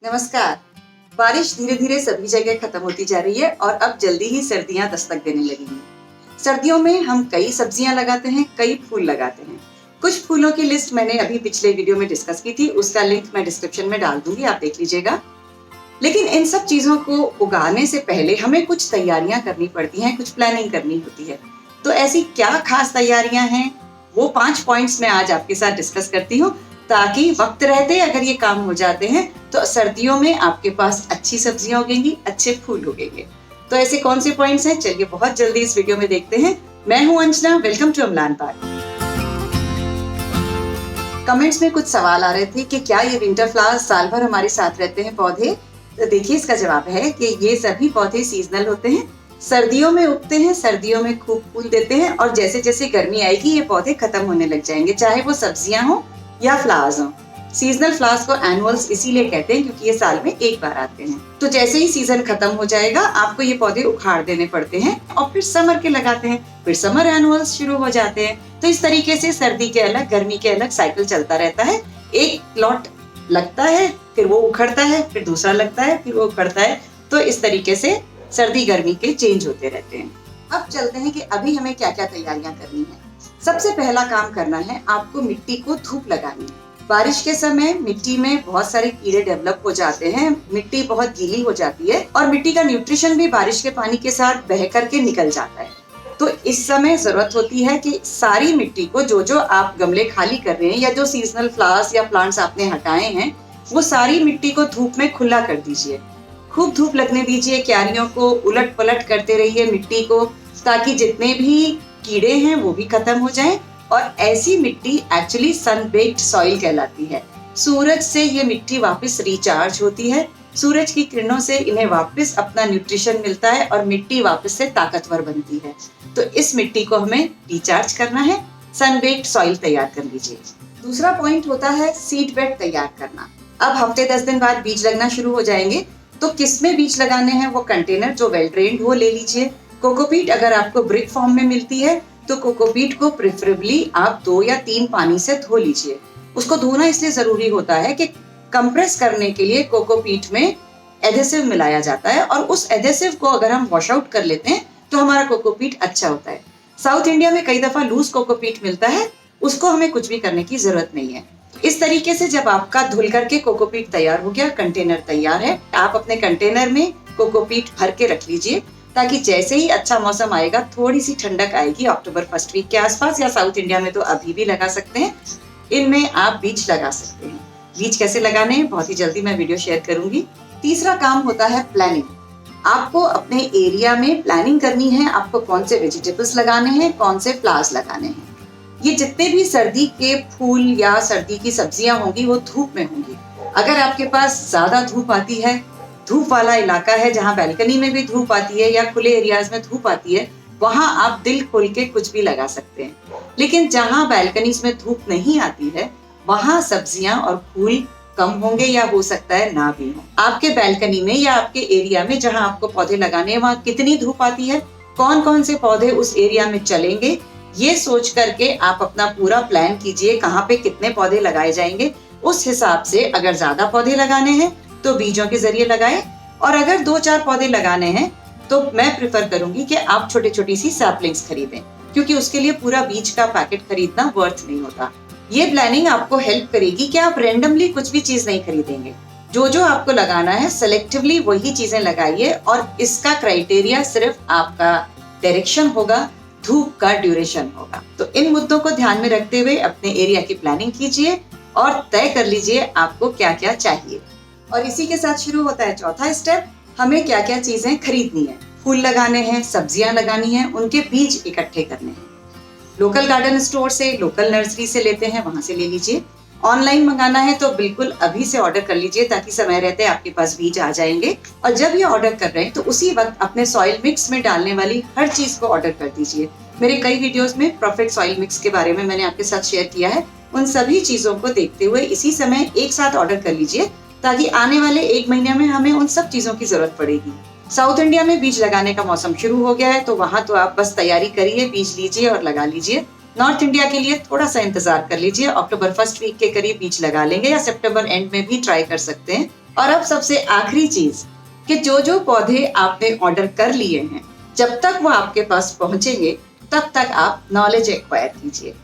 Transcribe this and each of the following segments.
नमस्कार। बारिश धीरे धीरे सभी जगह खत्म होती जा रही है और अब जल्दी ही सर्दियां दस्तक देने लगेंगी। सर्दियों में हम कई सब्जियां लगाते हैं, कई फूल लगाते हैं। कुछ फूलों की लिस्ट मैंने अभी पिछले वीडियो में डिस्कस की थी, उसका लिंक मैं डिस्क्रिप्शन में डाल दूंगी, आप देख लीजिएगा। लेकिन इन सब चीजों को उगाने से पहले हमें कुछ तैयारियां करनी पड़ती हैं, कुछ प्लानिंग करनी होती है। तो ऐसी क्या खास तैयारियां हैं, वो 5 पॉइंट्स में आज आपके साथ डिस्कस करती हूँ, ताकि वक्त रहते अगर ये काम हो जाते हैं तो सर्दियों में आपके पास अच्छी सब्जियां उगेंगी, अच्छे फूल उगेंगे। तो ऐसे कौन से पॉइंट्स हैं, चलिए बहुत जल्दी इस वीडियो में देखते हैं। मैं हूं Anjana, welcome to Amlan park. Comments में कुछ सवाल आ रहे थे कि क्या ये विंटर फ्लावर्स साल भर हमारे साथ रहते हैं पौधे। तो देखिए, इसका जवाब है कि ये सभी पौधे सीजनल होते हैं, सर्दियों में उगते हैं, सर्दियों में खूब फूल देते हैं और जैसे जैसे गर्मी आएगी ये पौधे खत्म होने लग जाएंगे, चाहे वो सब्जियां हो या फ्लावर्स हो। सीजनल फ्लावर्स को एनुअल्स इसीलिए कहते हैं क्योंकि ये साल में एक बार आते हैं। तो जैसे ही सीजन खत्म हो जाएगा आपको ये पौधे उखाड़ देने पड़ते हैं और फिर समर के लगाते हैं, फिर समर एनुअल्स शुरू हो जाते हैं। तो इस तरीके से सर्दी के अलग, गर्मी के अलग साइकिल चलता रहता है। एक प्लॉट लगता है, फिर वो उखड़ता है, फिर दूसरा लगता है, फिर वो उखड़ता है। तो इस तरीके से सर्दी गर्मी के चेंज होते रहते हैं। अब चलते हैं कि अभी हमें क्या क्या तैयारियां करनी है। सबसे पहला काम करना है, आपको मिट्टी को धूप लगानी है। बारिश के समय मिट्टी में बहुत सारे कीड़े डेवलप हो जाते हैं, मिट्टी बहुत गीली हो जाती है और मिट्टी का न्यूट्रिशन भी बारिश के पानी के साथ बह करके निकल जाता है। तो इस समय जरूरत होती है कि सारी मिट्टी को, जो आप गमले खाली कर रहे हैं या जो सीजनल फ्लावर्स या प्लांट्स आपने हटाए हैं, वो सारी मिट्टी को धूप में खुला कर दीजिए। खूब धूप लगने दीजिए, क्यारियों को उलट पलट करते रहिए मिट्टी को, ताकि जितने भी कीड़े हैं वो भी खत्म हो जाएं। और ऐसी मिट्टी एक्चुअली सन बेक्ड सॉइल कहलाती है। सूरज से ये मिट्टी वापस रिचार्ज होती है, सूरज की किरणों से इन्हें वापस अपना न्यूट्रिशन मिलता है और मिट्टी वापस से ताकतवर बनती है। तो इस मिट्टी को हमें रिचार्ज करना है, सन बेक्ड सॉइल तैयार कर लीजिए। दूसरा पॉइंट होता है सीड बेड तैयार करना। अब हफ्ते 10 दिन बाद बीज लगना शुरू हो जाएंगे, तो किसमें बीज लगाने हैं, वो कंटेनर जो वेल ड्रेन्ड हो ले लीजिए। कोकोपीट अगर आपको ब्रिक फॉर्म में मिलती है तो कोकोपीट को प्रेफरेबली आप 2 या 3 पानी से धो लीजिए। उसको धोना इसलिए जरूरी होता है कि कंप्रेस करने के लिए कोकोपीट में एडेसिव मिलाया जाता है और उस एडेसिव को अगर हम वॉश आउट कर लेते हैं तो हमारा कोकोपीट अच्छा होता है। साउथ इंडिया में कई दफा लूज कोकोपीट मिलता है, उसको हमें कुछ भी करने की जरूरत नहीं है। इस तरीके से जब आपका धुल करके कोकोपीट तैयार हो गया, कंटेनर तैयार है, आप अपने कंटेनर में कोकोपीट भर के रख लीजिए, ताकि जैसे ही अच्छा मौसम आएगा, थोड़ी सी ठंडक आएगी अक्टूबर फर्स्ट वीक के आसपास, या साउथ इंडिया में तो अभी भी लगा सकते हैं, इनमें आप बीज लगा सकते हैं। बीज कैसे लगाने हैं बहुत ही जल्दी मैं वीडियो शेयर करूंगी। तीसरा काम होता है प्लानिंग। आपको अपने एरिया में प्लानिंग करनी है, आपको कौन से वेजिटेबल्स लगाने हैं, कौन से फ्लावर्स लगाने हैं। ये जितने भी सर्दी के फूल या सर्दी की सब्जियां होंगी वो धूप में होंगी। अगर आपके पास ज्यादा धूप आती है, धूप वाला इलाका है जहाँ बैल्कनी में भी धूप आती है या खुले एरियाज में धूप आती है, वहां आप दिल खोल के कुछ भी लगा सकते हैं। लेकिन जहाँ बैल्कनीज में धूप नहीं आती है, वहां सब्जियां और फूल कम होंगे या हो सकता है ना भी हो। आपके बैल्कनी में या आपके एरिया में जहाँ आपको पौधे लगाने हैं, वहाँ कितनी धूप आती है, कौन कौन से पौधे उस एरिया में चलेंगे, ये सोच करके आप अपना पूरा प्लान कीजिए कहाँ पे कितने पौधे लगाए जाएंगे। उस हिसाब से अगर ज्यादा पौधे लगाने हैं तो बीजों के जरिए लगाएं, और अगर 2-4 पौधे लगाने हैं तो मैं प्रेफर करूंगी कि आप छोटी छोटी सी सैपलिंग्स खरीदें, क्योंकि उसके लिए पूरा बीज का पैकेट खरीदना वर्थ नहीं होता। ये प्लानिंग आपको हेल्प करेगी कि आप रेंडमली कुछ भी चीज नहीं खरीदेंगे। जो आपको लगाना है सेलेक्टिवली वही चीजें लगाइए, और इसका क्राइटेरिया सिर्फ आपका डायरेक्शन होगा, धूप का ड्यूरेशन होगा। तो इन मुद्दों को ध्यान में रखते हुए अपने एरिया की प्लानिंग कीजिए और तय कर लीजिए आपको क्या क्या चाहिए। और इसी के साथ शुरू होता है चौथा स्टेप, हमें क्या क्या चीजें खरीदनी है। फूल लगाने हैं, सब्जियां लगानी है, उनके बीज इकट्ठे करने हैं। लोकल गार्डन स्टोर से, लोकल नर्सरी से लेते हैं, वहां से ले लीजिए। ऑनलाइन मंगाना है तो बिल्कुल अभी से ऑर्डर कर लीजिए, ताकि समय रहते आपके पास बीज आ जाएंगे। और जब ये ऑर्डर कर रहे हैं तो उसी वक्त अपने सॉइल मिक्स में डालने वाली हर चीज को ऑर्डर कर दीजिए। मेरे कई वीडियोस में परफेक्ट सॉइल मिक्स के बारे में मैंने आपके साथ शेयर किया है। उन सभी चीजों को देखते हुए इसी समय एक साथ ऑर्डर कर लीजिए, ताकि आने वाले 1 महीने में हमें उन सब चीजों की जरूरत पड़ेगी। साउथ इंडिया में बीज लगाने का मौसम शुरू हो गया है, तो वहां तो आप बस तैयारी करिए, बीज लीजिए और लगा लीजिए। नॉर्थ इंडिया के लिए थोड़ा सा इंतजार कर लीजिए, अक्टूबर फर्स्ट वीक के करीब बीज लगा लेंगे, या सितंबर एंड में भी ट्राई कर सकते हैं। और अब सबसे आखिरी चीज कि जो जो पौधे आपने ऑर्डर कर लिए हैं, जब तक वो आपके पास पहुंचेंगे तब तक आप नॉलेज एक्वायर कीजिए।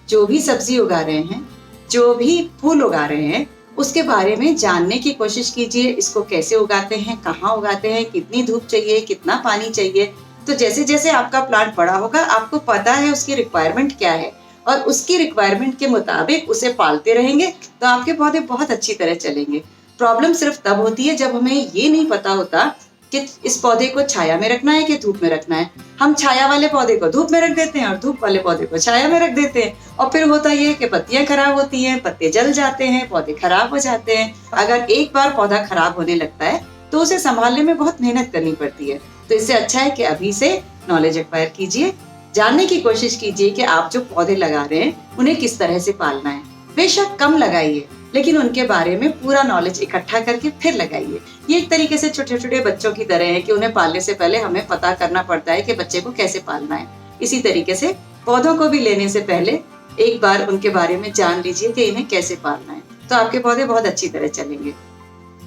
जो भी सब्जी उगा रहे हैं, जो भी फूल उगा रहे हैं, उसके बारे में जानने की कोशिश कीजिए। इसको कैसे उगाते हैं, कहाँ उगाते हैं, कितनी धूप चाहिए, कितना पानी चाहिए। तो जैसे जैसे आपका प्लांट बड़ा होगा, आपको पता है उसकी रिक्वायरमेंट क्या है और उसकी रिक्वायरमेंट के मुताबिक उसे पालते रहेंगे तो आपके पौधे बहुत अच्छी तरह चलेंगे। प्रॉब्लम सिर्फ तब होती है जब हमें ये नहीं पता होता कि इस पौधे को छाया में रखना है कि धूप में रखना है। हम छाया वाले पौधे को धूप में रख देते हैं और धूप वाले पौधे को छाया में रख देते हैं, और फिर होता ये है कि पत्तियां खराब होती हैं, पत्ते जल जाते हैं, पौधे खराब हो जाते हैं। अगर एक बार पौधा खराब होने लगता है तो उसे संभालने में बहुत मेहनत करनी पड़ती है। तो इससे अच्छा है कि अभी से नॉलेज एक्वायर कीजिए, जानने की कोशिश कीजिए कि आप जो पौधे लगा रहे हैं उन्हें किस तरह से पालना है। बेशक कम लगाइए, लेकिन उनके बारे में पूरा नॉलेज इकट्ठा करके फिर लगाइए। ये एक तरीके से छोटे छोटे बच्चों की तरह है कि उन्हें पालने से पहले हमें पता करना पड़ता है कि बच्चे को कैसे पालना है। इसी तरीके से पौधों को भी लेने से पहले एक बार उनके बारे में जान लीजिए कि इन्हें कैसे पालना है, तो आपके पौधे बहुत अच्छी तरह चलेंगे।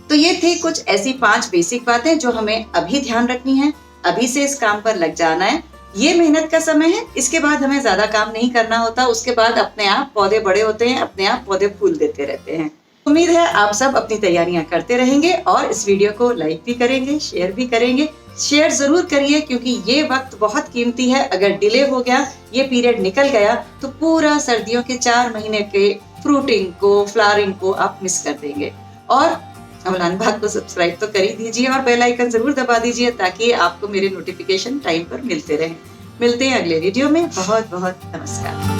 तो ये थे कुछ ऐसी 5 बेसिक बातें जो हमें अभी ध्यान रखनी है। अभी से इस काम पर लग जाना है। ये मेहनत का समय है, इसके बाद हमें ज्यादा काम नहीं करना होता। उसके बाद अपने आप पौधे बड़े होते हैं, अपने आप पौधे फूल देते रहते हैं। उम्मीद है आप सब अपनी तैयारियां करते रहेंगे और इस वीडियो को लाइक भी करेंगे, शेयर भी करेंगे। शेयर जरूर करिए क्योंकि ये वक्त बहुत कीमती है। अगर डिले हो गया, ये पीरियड निकल गया, तो पूरा सर्दियों के 4 महीने के फ्रूटिंग को, फ्लावरिंग को आप मिस कर देंगे। और अमलान बाग को सब्सक्राइब तो कर ही दीजिए और बेल आइकन जरूर दबा दीजिए ताकि आपको मेरे नोटिफिकेशन टाइम पर मिलते रहें। मिलते हैं अगले वीडियो में। बहुत बहुत नमस्कार।